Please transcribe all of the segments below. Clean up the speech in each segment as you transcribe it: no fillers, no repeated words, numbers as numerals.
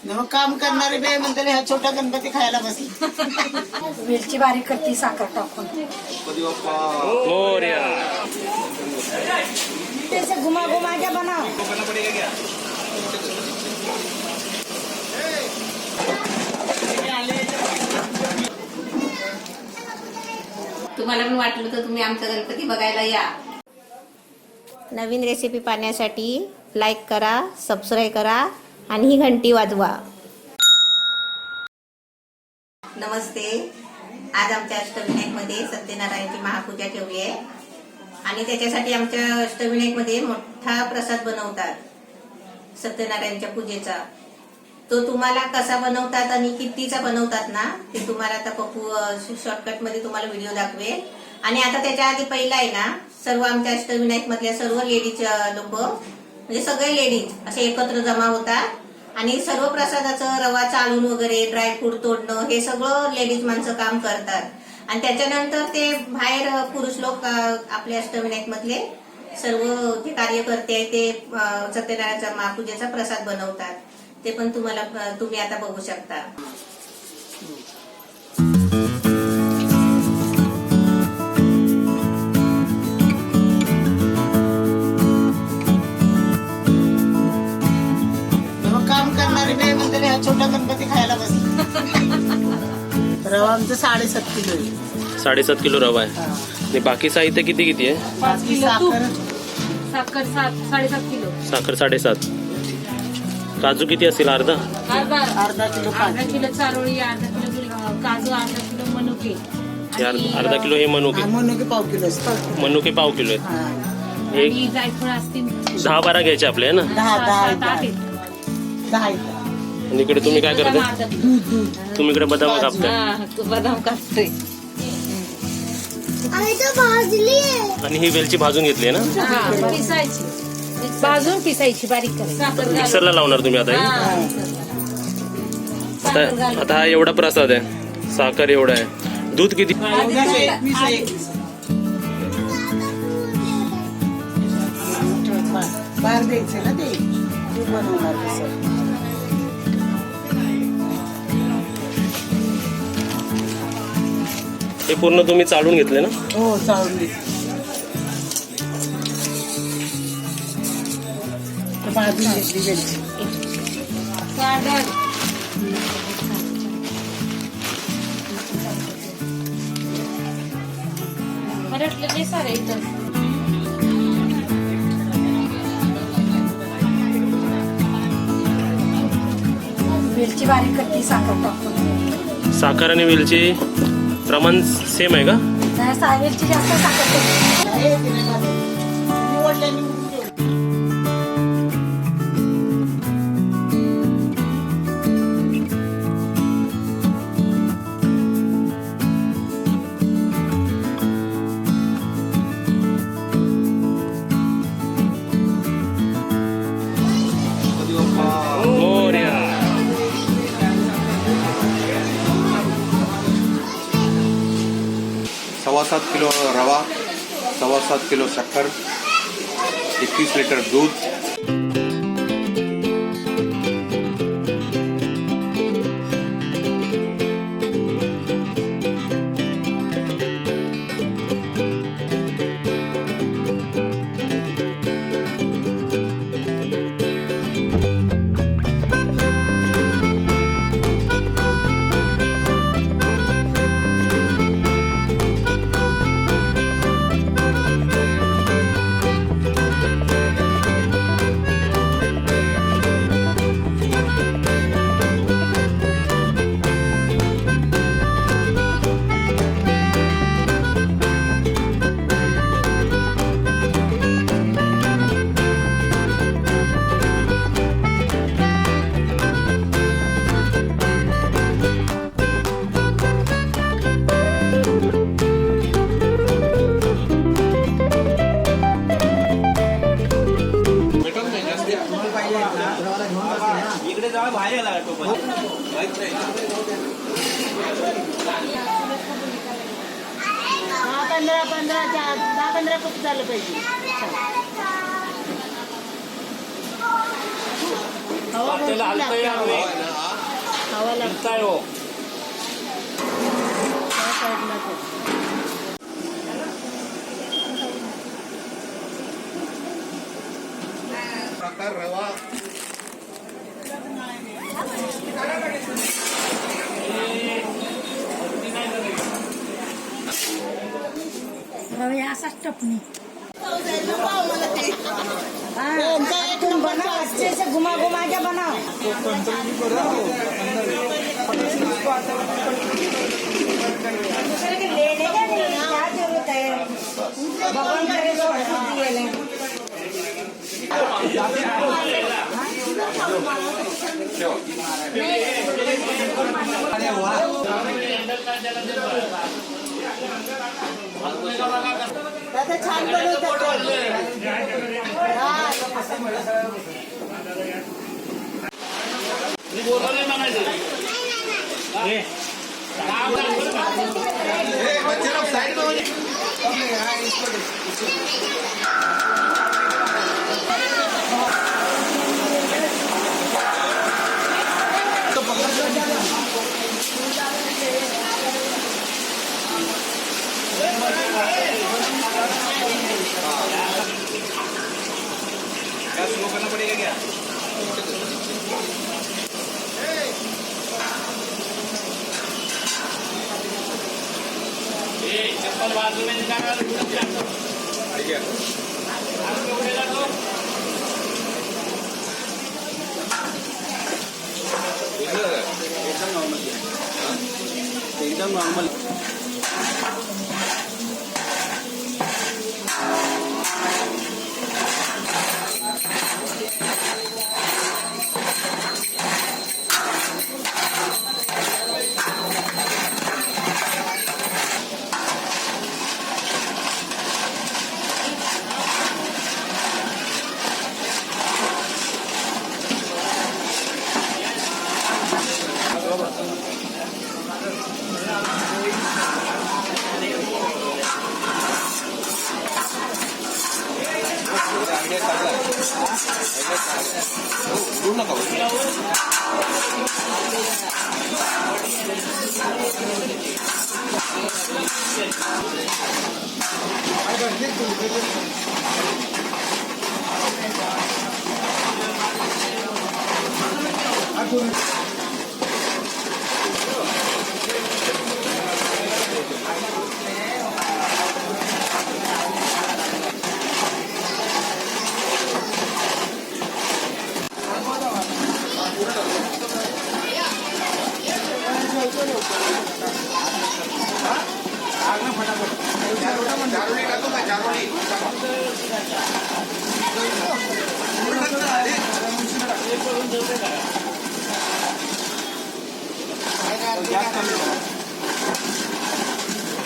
मग काम करणारे बाई म्हणते हा छोटा गणपती खायला बसला. मिरची बारीक करते साखर टाकून. मोरया. त्याचे घुमा घुमा क्या बनाव. तुम्हाला पण वाटलं तर तुम्ही आमचा गणपती बघायला या. नवीन रेसिपी पाहण्यासाठी लाईक करा, सबस्क्राईब करा आणि ही घंटी वाजवा. नमस्ते. आज आमच्या अष्टविनायकमध्ये सत्यनारायणची महापूजा ठेवली आहे आणि त्याच्यासाठी आमच्या अष्टविनायकमध्ये मोठा प्रसाद बनवतात सत्यनारायणच्या पूजेचा. तो तुम्हाला कसा बनवतात आणि कितीचा बनवतात ना ते तुम्हाला आता पप्पू शॉर्टकट मध्ये तुम्हाला व्हिडिओ दाखवेल. आणि आता त्याच्या आधी पहिला आहे ना सर्व आमच्या अष्टविनायक मधल्या सर्व लेडीज लोक म्हणजे सगळे लेडीज असे एकत्र जमा होतात आणि सर्व प्रसादाचं रवा चालून वगैरे ड्रायफ्रूट तोडणं हे सगळं लेडीज माणसं काम करतात. आणि त्याच्यानंतर ते बाहेर पुरुष लोक आपल्या अष्टविनायक मधले सर्व जे कार्यकर्ते आहेत ते सत्यनारायणच्या महापूजेचा प्रसाद बनवतात. ते पण तुम्ही आता बघू शकता. काम करणारे बाई म्हणते हा छोटा गणपती खायला बसला. रवा आमचं 7.5 किलो आहे. 7.5 किलो रवा आहे. आणि बाकी साहित्य किती किती आहे? 5 किलो साखर साखर 7.5 किलो. साखर 7.5. काजू किती असतील? अर्धा किलो अर्धा किलो चारोळी, अर्धा किलो काजू, अर्धा किलो मनुके. अर्धा किलो हे मनुके. मनुके पाव किलो असतात. मनुके पाव किलो आहेत. एक आणि जायफळ असतील 10-12 घ्यायचे आपले आहे ना. 10 आणि इकडे तुम्ही काय करता? तुम्ही इकडे बदाम कापताय. बदाम कापतोय. आणि ही वेलची भाजून घेतली आहे ना. पिसायची, भाजून पिसायची, बारीक करायची. मिक्सरला लावणार तुम्ही आता आता हा एवढा प्रसाद आहे. साखर एवढा आहे. दूध किती? बाहेर द्यायचे ना ते दूध बनवणार तसं. हे पूर्ण तुम्ही चालून घेतले ना? हो चालून घे. भाजून घेतली वेलची. मराठले सारे इथं मिरची बारीक करते साखर टाकून. साखर आणि वेलची प्रमाण सेम आहे का? मिरची जास्त साखर मोरया. 7.25 किलो रवा, 7.25 किलो शक्कर, 21 लिटर दूध. बाहेर आला तो पण 10-15 कप झालं पाहिजे. हवा भरपूर लागते. हवा लागते त्या साईडला तो. प्रकार रवा रवी असाच टपणी तुम बनाओ अच्छे से घुमा घुमा के बनाओ. दूसरे के लेने का नहीं, क्या जरूरत है भगवान करे तो खुद दिए ले. दादा छान बनवतात ते. क्या स्लो करना पड़ेगा क्या? चप्पल बाजू में निकाल एकदम नॉर्मल.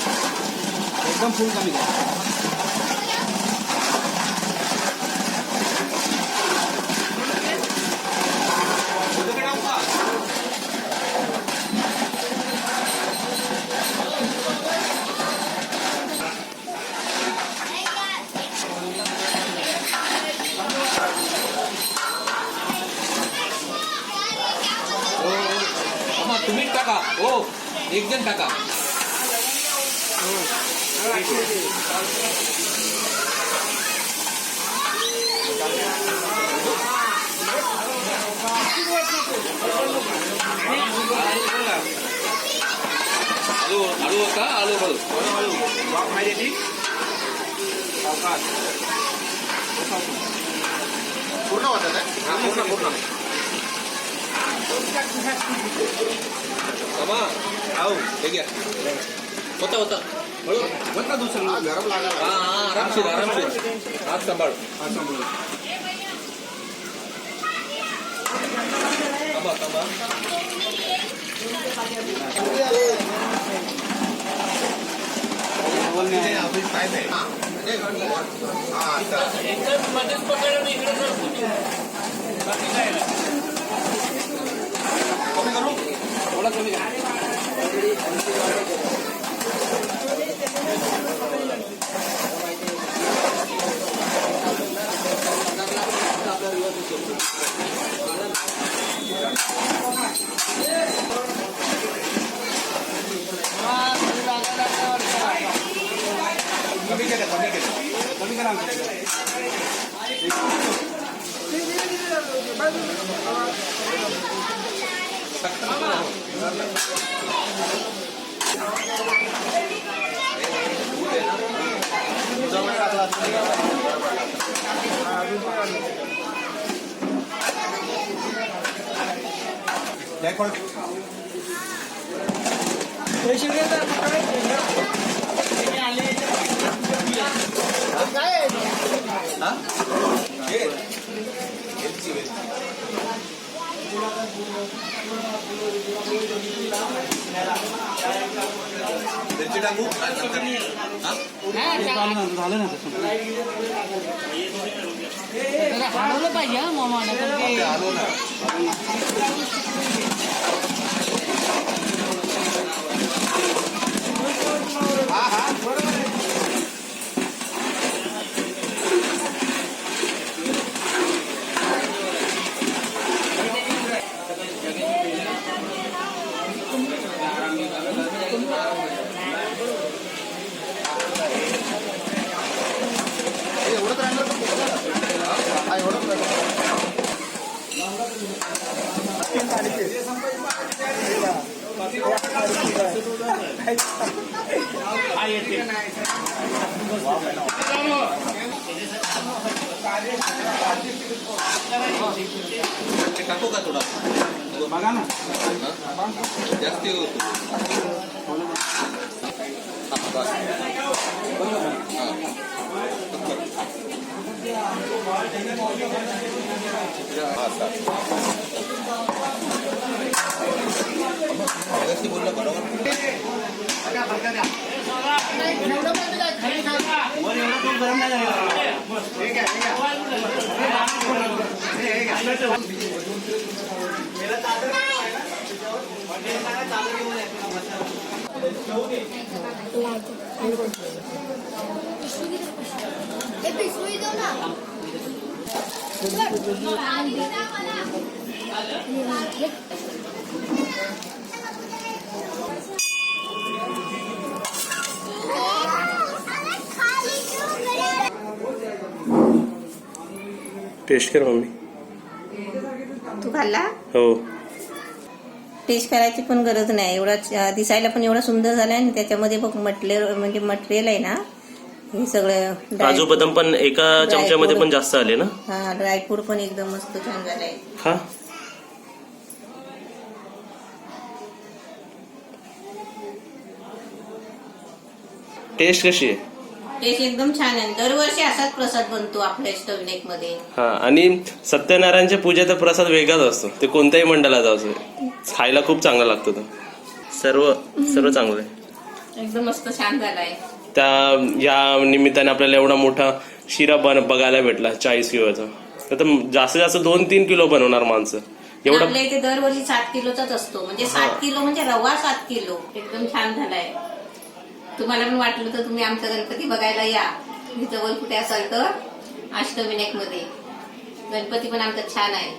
एकदम फुल कमी तुम्ही टाका हो एक जण टाका आलू का आलू माहिती पूर्ण वाटत आहे पूर्ण बाबा आओ हे घ्या होता होता होता दुसरा गरम लागला हा आरामशीर हात सांभाळ थांबा काय नाही करू थोडा कमी कमी केलं कमी करा टाकू हरवलं पाहिजे हा मामाने पण ते आलो ना टाकू का थोडा बघा ना जास्ती बोललं बरोबर टेस्ट कर मम्मी. तू खाल्ला? हो. टेस्ट करायची पण गरज नाही, एवढा दिसायला पण एवढा सुंदर झालाय आणि त्याच्यामध्ये बघ मटेरियल आहे ना हे सगळं काजू बदाम पण एका चमच्यामध्ये पण जास्त आले ना. हा ड्रायफ्रूट पण एकदम मस्त छान झालाय. हा टेस्ट कशी आहे? टेस्ट एकदम छान आहे. दरवर्षी असाच प्रसाद बनतो आपल्या अष्टविनायक मध्ये. हा आणि सत्यनारायणच्या पूजेचा प्रसाद वेगळाच असतो, ते कोणत्याही मंडळाचा असो, खायला खूप चांगला लागतो तो. सर्व चांगलं आहे, एकदम मस्त छान झालाय. या निमित्ताने आपल्याला एवढा मोठा शिरा बघायला भेटला 40 किलोचा. तर जास्तीत जास्त 2-3 किलो बनवणार माणसं एवढा. आपल्या इथे दरवर्षी 7 किलोचाच असतो, म्हणजे 7 किलो म्हणजे रवा 7 किलो. एकदम छान झालाय. तुम्हाला पण वाटलं तर तुम्ही आमचा गणपती बघायला या, जवळ कुठे असाल तर अष्टविनायक मध्ये. गणपती पण आमचा छान आहे.